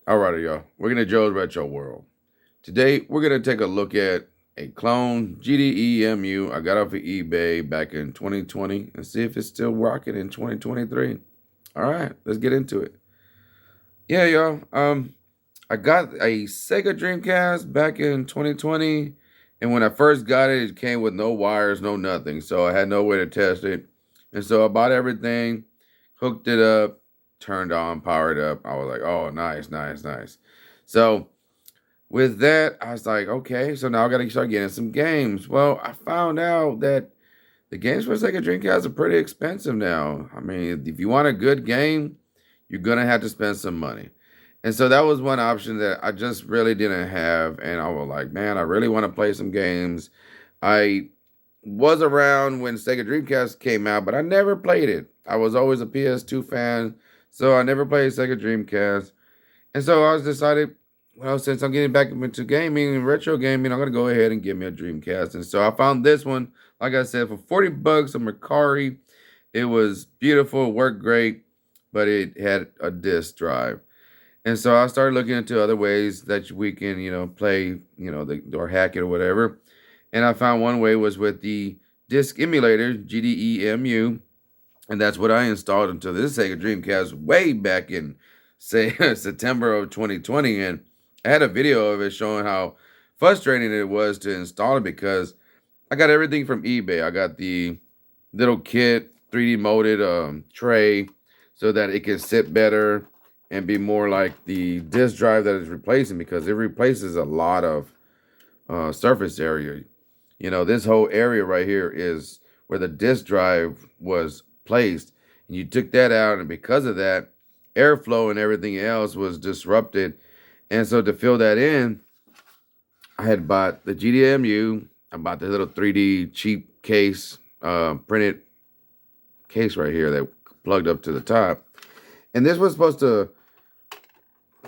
Alrighty, y'all. We're gonna Joe's Retro World. Today, we're gonna take a look at a clone GDEMU I got off of eBay back in 2020 and see if it's still rocking in 2023. All right, let's get into it. Yeah, y'all. I got a Sega Dreamcast back in 2020, and when I first got it, it came with no wires, no nothing, so I had no way to test it. And so I bought everything, hooked it up, turned on, powered up. I was like, oh, nice, nice, nice. So with that, I was like, okay, so now I got to start getting some games. Well, I found out that the games for Sega Dreamcast are pretty expensive now. I mean, if you want a good game, you're going to have to spend some money. And so that was one option that I just really didn't have. And I was like, man, I really want to play some games. I was around when Sega Dreamcast came out, but I never played it. I was always a PS2 fan, so I never played Sega Dreamcast. And so I was decided, well, since I'm getting back into gaming and retro gaming, I'm going to go ahead and get me a Dreamcast. And so I found this one, like I said, for 40 bucks on Mercari. It was beautiful, worked great, but it had a disk drive. And so I started looking into other ways that we can, play, or hack it or whatever. And I found one way was with the disk emulator, GDEMU. And that's what I installed into this Sega Dreamcast way back in, say, September of 2020. And I had a video of it showing how frustrating it was to install it because I got everything from eBay. I got the little kit, 3D molded tray so that it can sit better and be more like the disk drive that it's replacing, because it replaces a lot of surface area. This whole area right here is where the disk drive was placed. And you took that out, and because of that, airflow and everything else was disrupted. And so to fill that in, I had bought the GDEMU. I bought the little 3D cheap case, printed case right here that plugged up to the top. And this was supposed to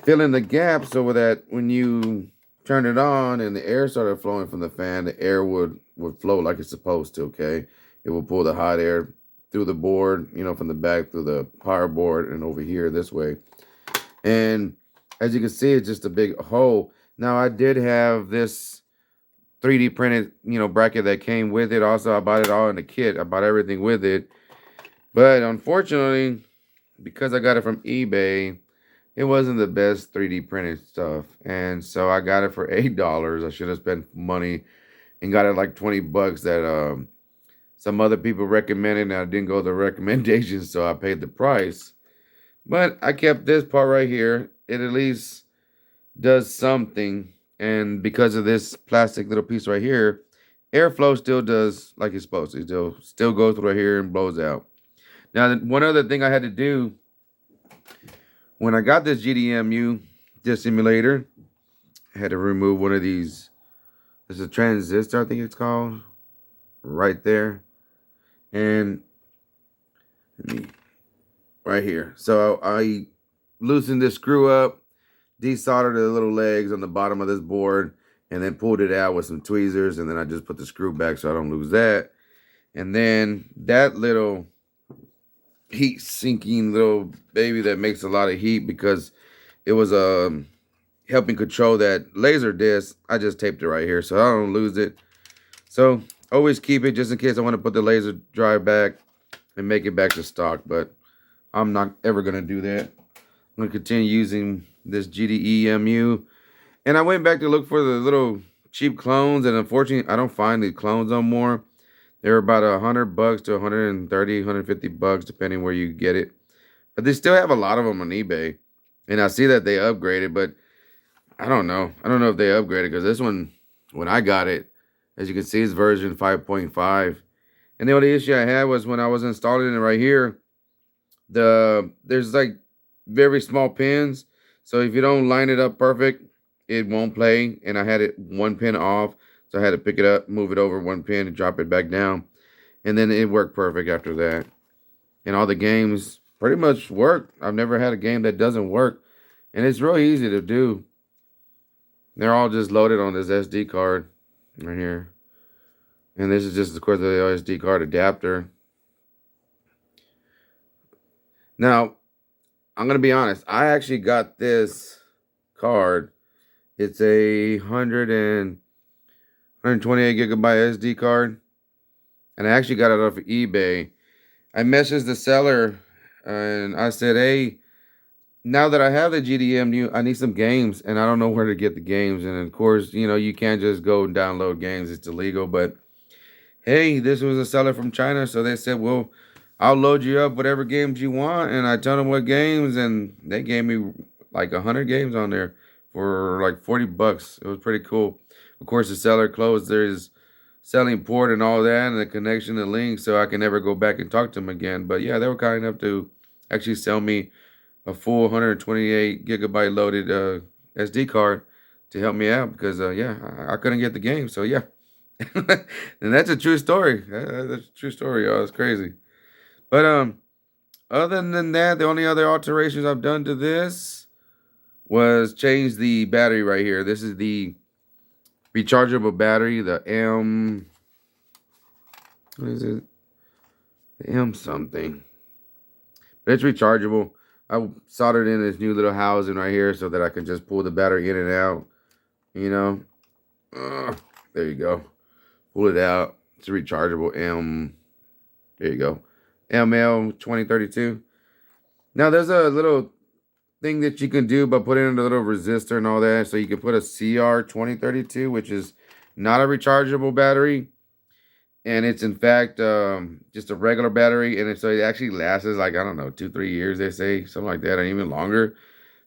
fill in the gap so that when you turn it on and the air started flowing from the fan, the air would flow like it's supposed to, okay? It will pull the hot air through the board, from the back through the power board and over here this way. And as you can see, it's just a big hole. Now, I did have this 3D printed, bracket that came with it. Also, I bought it all in the kit. I bought everything with it. But unfortunately, because I got it from eBay, it wasn't the best 3D printed stuff. And so I got it for $8. I should have spent money and got it like 20 bucks that some other people recommended, and I didn't go the recommendations, so I paid the price. But I kept this part right here. It at least does something. And because of this plastic little piece right here, airflow still does like it's supposed to. It still goes through here and blows out. Now, one other thing I had to do when I got this GDEMU disk simulator, I had to remove one of these. There's a transistor, I think it's called, right there. And right here. So I loosened this screw up, desoldered the little legs on the bottom of this board, and then pulled it out with some tweezers. And then I just put the screw back so I don't lose that. And then that little heat sinking little baby that makes a lot of heat, because it was helping control that laser disc, I just taped it right here so I don't lose it. So always keep it just in case I want to put the laser drive back and make it back to stock, but I'm not ever going to do that. I'm going to continue using this GDEMU. And I went back to look for the little cheap clones, and unfortunately I don't find these clones no more. They're about $100 to 130, 150 bucks, depending where you get it. But they still have a lot of them on eBay. And I see that they upgraded, but I don't know. I don't know if they upgraded, because this one, when I got it, as you can see, is version 5.5. And the only issue I had was when I was installing it right here, there's like very small pins. So if you don't line it up perfect, it won't play. And I had it one pin off. So I had to pick it up, move it over one pin, and drop it back down. And then it worked perfect after that. And all the games pretty much work. I've never had a game that doesn't work. And it's real easy to do. They're all just loaded on this SD card right here. And this is just, of course, the SD card adapter. Now, I'm going to be honest. I actually got this card. It's a 128 gigabyte SD card, and I actually got it off of eBay. I messaged the seller and I said, "Hey, now that I have the GDEMU, I need some games, and I don't know where to get the games." And of course, you can't just go and download games; it's illegal. But hey, this was a seller from China, so they said, "Well, I'll load you up whatever games you want." And I told them what games, and they gave me like 100 games on there for like $40. It was pretty cool. Of course, the seller closed their selling port and all that, and the connection and link, so I can never go back and talk to them again. But yeah, they were kind enough to actually sell me a full 128 gigabyte loaded SD card to help me out because yeah, I couldn't get the game. So yeah, and that's a true story. That's a true story, y'all. It's crazy. But other than that, the only other alterations I've done to this was change the battery right here. This is the rechargeable battery, the what is it? The M something. But it's rechargeable. I soldered in this new little housing right here so that I can just pull the battery in and out. There you go. Pull it out. It's a rechargeable M. There you go. ML 2032. Now there's a little thing that you can do by putting in a little resistor and all that. So you can put a CR 2032, which is not a rechargeable battery. And it's in fact just a regular battery, and so it actually lasts like, I don't know, 2-3 years, they say, something like that, or even longer.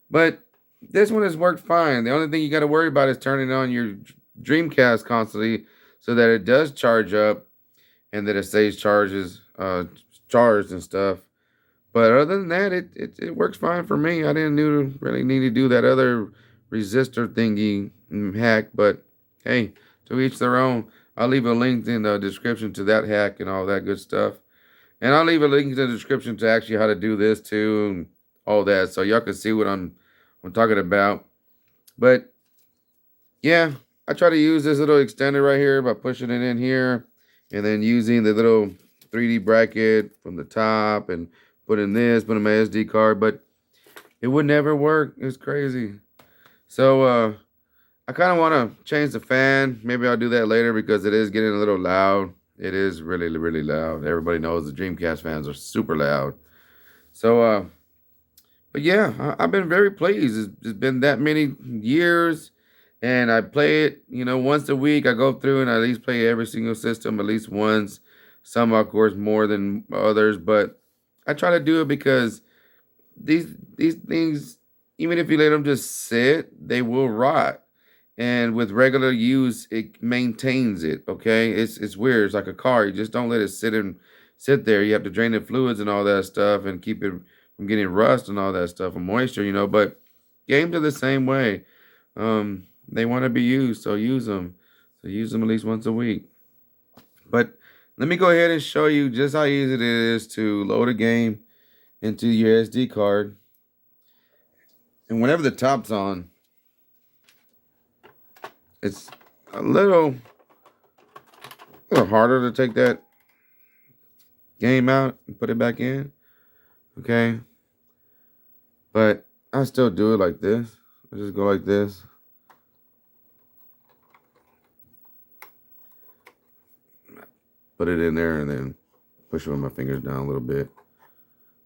But this one has worked fine. The only thing you got to worry about is turning on your Dreamcast constantly so that it does charge up and that it stays charged and stuff. But other than that, it works fine for me. I didn't really need to do that other resistor thingy hack, but hey, to each their own. I'll leave a link in the description to that hack and all that good stuff. And I'll leave a link in the description to actually how to do this too and all that, so y'all can see what I'm talking about. But yeah, I try to use this little extender right here by pushing it in here and then using the little 3D bracket from the top and putting my SD card, but it would never work. It's crazy. So I kind of want to change the fan. Maybe I'll do that later because it is getting a little loud. It is really, really loud. Everybody knows the Dreamcast fans are super loud. So, but yeah, I've been very pleased. It's been that many years, and I play it, once a week. I go through and I at least play every single system at least once. Some, of course, more than others, but I try to do it because these things, even if you let them just sit, they will rot. And with regular use, it maintains it. Okay, it's weird. It's like a car. You just don't let it sit there. You have to drain the fluids and all that stuff, and keep it from getting rust and all that stuff and moisture. But games are the same way. They want to be used, so use them. So use them at least once a week. But let me go ahead and show you just how easy it is to load a game into your SD card. And whenever the top's on, it's a little harder to take that game out and put it back in. Okay. But I still do it like this. I just go like this. Put it in there and then push it with my fingers down a little bit.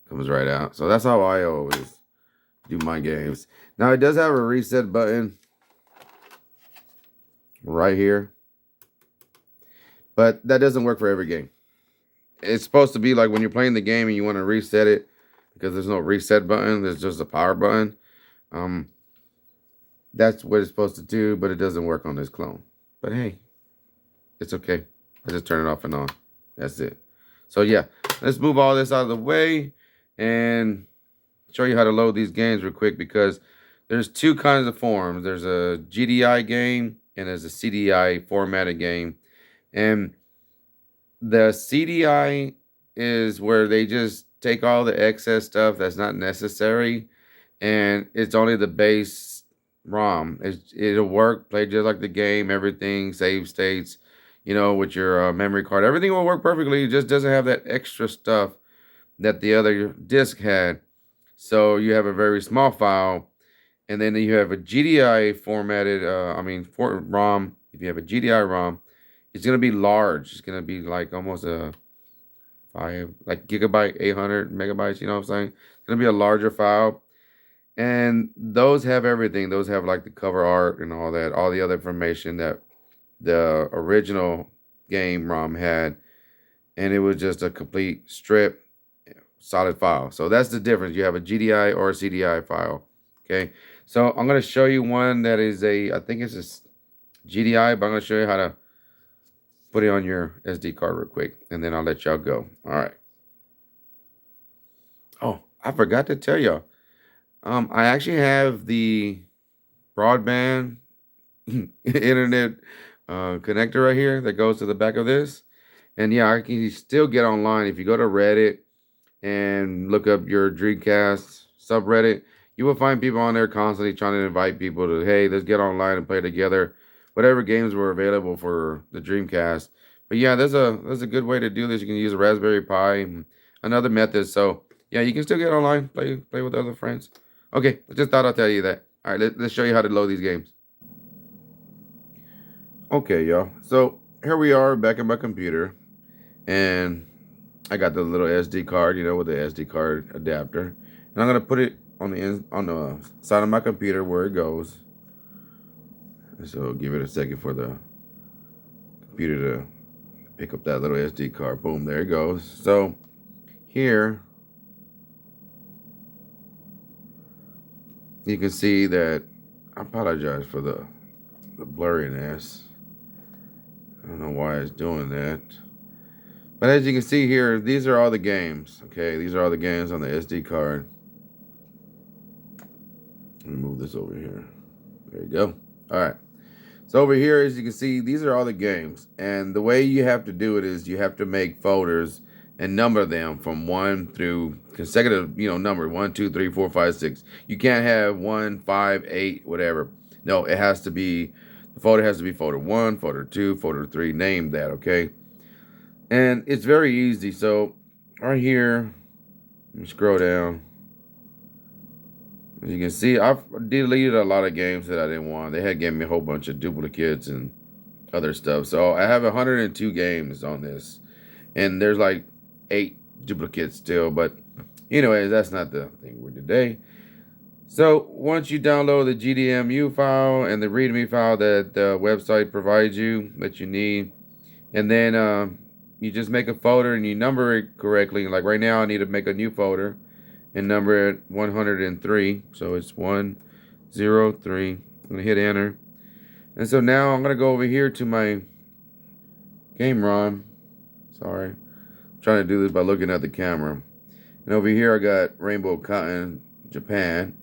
Comes right out. So that's how I always do my games. Now it does have a reset button right here, but that doesn't work for every game. It's supposed to be like when you're playing the game and you want to reset it, because there's no reset button, there's just a power button. That's what it's supposed to do, but it doesn't work on this clone. But hey, it's okay. I just turn it off and on. That's it. So yeah, let's move all this out of the way and show you how to load these games real quick, because there's two kinds of forms. There's a GDI game and there's a CDI formatted game. And the CDI is where they just take all the excess stuff that's not necessary, and it's only the base ROM. It'll work, play just like the game, everything, save states, with your memory card. Everything will work perfectly. It just doesn't have that extra stuff that the other disc had. So you have a very small file, And then you have a GDI formatted, for ROM. If you have a GDI ROM, it's going to be large. It's going to be like almost a 5 gigabyte, 800 megabytes. You know what I'm saying? It's going to be a larger file. And those have everything. Those have like the cover art and all that, all the other information that the original game ROM had. And it was just a complete strip, solid file. So that's the difference. You have a GDI or a CDI file. Okay. So I'm going to show you one that is I think it's a GDI, but I'm going to show you how to put it on your SD card real quick. And then I'll let y'all go. All right. Oh, I forgot to tell y'all. I actually have the broadband internet connector right here that goes to the back of this. And yeah, I can still get online. If you go to Reddit and look up your Dreamcast subreddit, you will find people on there constantly trying to invite people to, hey, let's get online and play together. Whatever games were available for the Dreamcast. But yeah, there's a good way to do this. You can use a Raspberry Pi and another method. So yeah, you can still get online, play with other friends. Okay, I just thought I'd tell you that. All right, let's show you how to load these games. Okay, y'all. So here we are back in my computer, and I got the little SD card, with the SD card adapter, and I'm gonna put it on the side of my computer where it goes. So give it a second for the computer to pick up that little SD card. Boom, there it goes. So here you can see that, I apologize for the blurriness. I don't know why it's doing that. But as you can see here, these are all the games. Okay, these are all the games on the SD card. Let me move this over here. There you go. All right. So over here, as you can see, these are all the games. And the way you have to do it is you have to make folders and number them from 1 through consecutive, number 1, 2, 3, 4, 5, 6. You can't have 1, 5, 8, whatever. No, it has to be, the folder has to be folder 1, folder 2, folder 3, name that, okay? And it's very easy. So right here, let me scroll down. As you can see, I've deleted a lot of games that I didn't want. They had given me a whole bunch of duplicates and other stuff. So I have 102 games on this. And there's like 8 duplicates still. But anyways, that's not the thing for today. So once you download the GDEMU file and the README file that the website provides you that you need, and then you just make a folder and you number it correctly. Like right now, I need to make a new folder and number it 103. So it's 103. I'm gonna hit enter. And so now I'm gonna go over here to my game ROM. Sorry, I'm trying to do this by looking at the camera. And over here I got Rainbow Cotton Japan.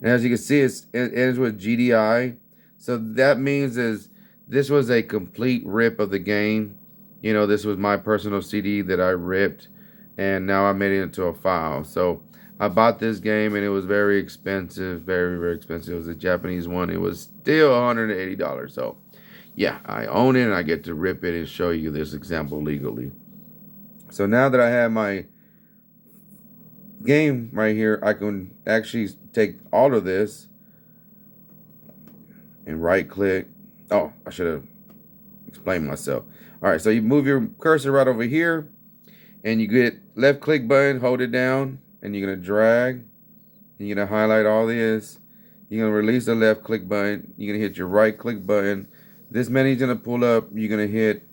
And as you can see, it ends with GDI. So that means this was a complete rip of the game. This was my personal CD that I ripped, and now I made it into a file. So I bought this game, and it was very expensive, very, very expensive. It was a Japanese one. It was still $180. So yeah, I own it, and I get to rip it and show you this example legally. So now that I have my game right here, I can actually take all of this and right click. Oh, I should have explained myself. All right, so you move your cursor right over here and you get left click button, hold it down, and you're gonna drag and you're gonna highlight all this. You're gonna release the left click button, you're gonna hit your right click button. This menu's gonna pull up, you're gonna hit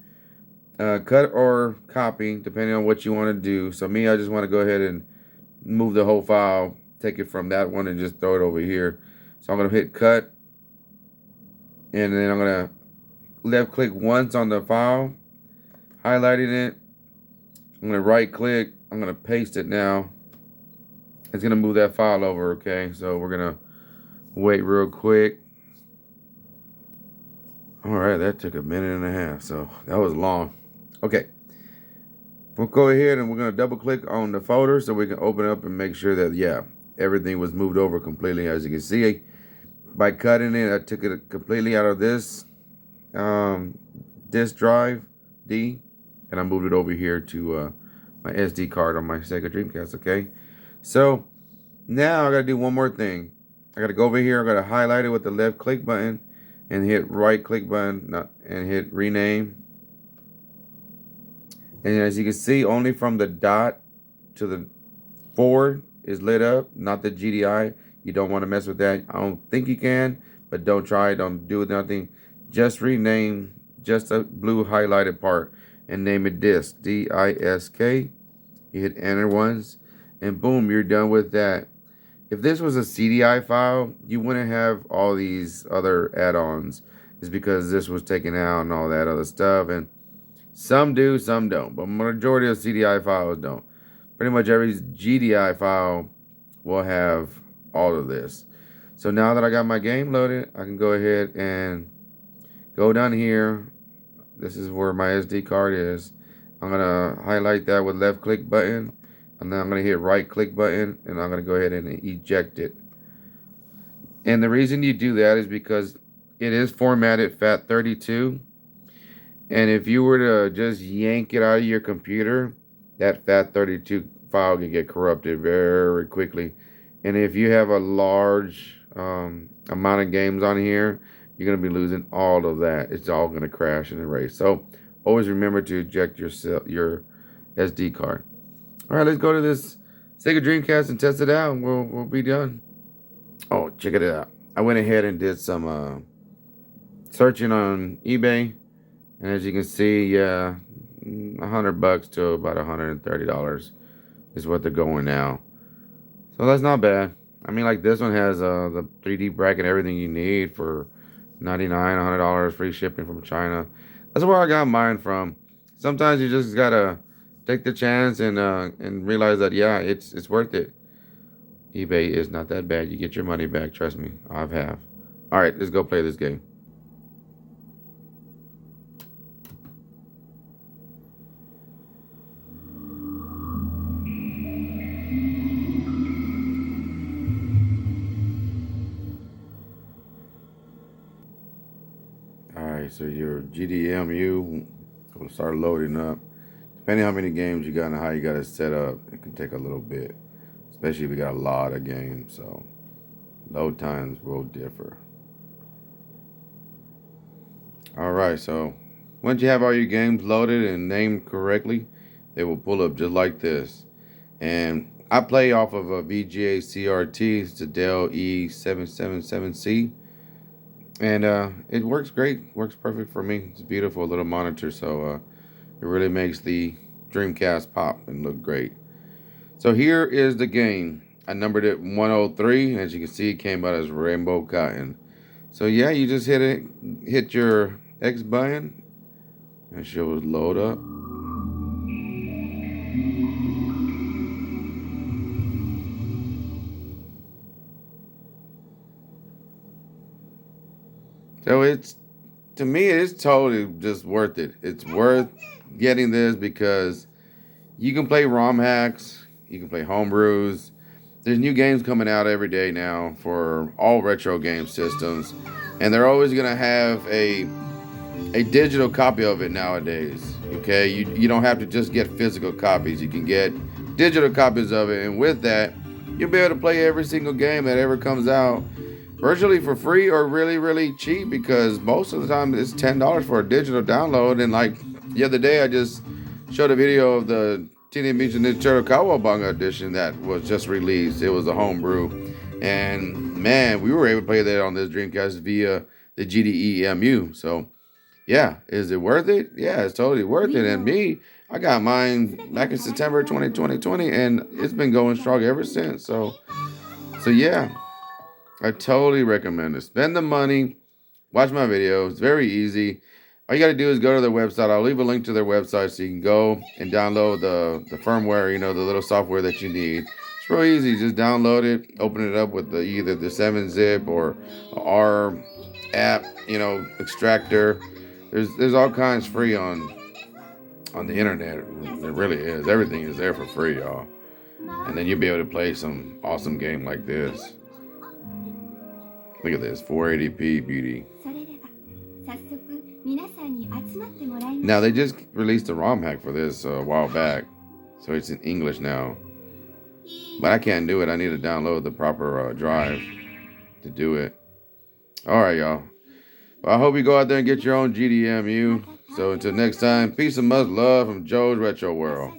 cut or copy depending on what you want to do. So me, I just want to go ahead and move the whole file, take it from that one and just throw it over here. So I'm gonna hit cut, and then I'm gonna left click once on the file, highlighting it. I'm gonna right click, I'm gonna paste it now. It's gonna move that file over, okay? So we're gonna wait real quick. All right, that took a minute and a half, so that was long. Okay, we'll go ahead and we're gonna double click on the folder so we can open it up and make sure that, yeah, everything was moved over completely. As you can see, by cutting it, I took it completely out of this disk drive D, and I moved it over here to my SD card on my Sega Dreamcast. Okay, so now I gotta do one more thing. I gotta go over here. I gotta highlight it with the left click button and hit right click button and hit rename. And as you can see, only from the dot to the forward is lit up, not the GDI. You don't want to mess with that. I don't think you can, but don't try. Don't do nothing. Just rename just a blue highlighted part and name it disk, D-I-S-K. You hit enter once, and boom, you're done with that. If this was a CDI file, you wouldn't have all these other add-ons. It's because this was taken out and all that other stuff. And some do, some don't. But majority of CDI files don't. Pretty much every GDI file will have all of this. So now that I got my game loaded, I can go ahead and go down here. This is where my SD card is. I'm going to highlight that with left click button. And then I'm going to hit right click button. And I'm going to go ahead and eject it. And the reason you do that is because it is formatted FAT32. And if you were to just yank it out of your computer, that FAT32 file can get corrupted very quickly. And if you have a large amount of games on here, you're going to be losing all of that. It's all going to crash and erase. So always remember to eject your SD card. All right, let's go to this Sega Dreamcast and test it out, and we'll be done. Oh, check it out. I went ahead and did some searching on eBay. And as you can see, yeah, $100 to about $130 is what they're going now. So that's not bad. I mean, like this one has the 3D bracket, everything you need for $99, $100, free shipping from China. That's where I got mine from. Sometimes you just gotta take the chance and realize that, yeah, it's worth it. eBay is not that bad. You get your money back. Trust me, I have. All right, let's go play this game. Alright, so your GDEMU will start loading up. Depending on how many games you got and how you got it set up, it can take a little bit. Especially if you got a lot of games, so load times will differ. Alright, so once you have all your games loaded and named correctly, they will pull up just like this. And I play off of a VGA CRT, it's a Dell E777C. And it works great, works perfect for me. It's a beautiful little monitor, so it really makes the Dreamcast pop and look great. So here is the game. I numbered it 103. As you can see, it came out as Rainbow Cotton. So yeah, you just hit your X button, and it will load up. So to me, it's totally just worth it. It's worth getting this because you can play ROM hacks, you can play homebrews. There's new games coming out every day now for all retro game systems, and they're always gonna have a digital copy of it nowadays. Okay, you don't have to just get physical copies. You can get digital copies of it, and with that, you'll be able to play every single game that ever comes out virtually for free or really, really cheap, because most of the time it's $10 for a digital download. And like the other day, I just showed a video of the Teenage Mutant Ninja Turtle Cowabunga edition that was just released. It was a homebrew, and man, we were able to play that on this Dreamcast via the GDEMU. So yeah, is it worth it? Yeah, it's totally worth it. And me, I got mine back in September 2020, and it's been going strong ever since. So yeah, I totally recommend it. Spend the money, watch my videos. It's very easy. All you got to do is go to their website. I'll leave a link to their website so you can go and download the firmware, you know, the little software that you need. It's real easy. Just download it, open it up with either the 7-zip or R app, you know, extractor. There's all kinds free on the internet. It really is. Everything is there for free, y'all. And then you'll be able to play some awesome game like this. Look at this, 480p beauty. Now they just released a ROM hack for this a while back, so it's in English now. But I can't do it. I need to download the proper drive. to do it. All right, y'all. Well, I hope you go out there and get your own GDEMU. So until next time, peace and much love from Joe's Retro World.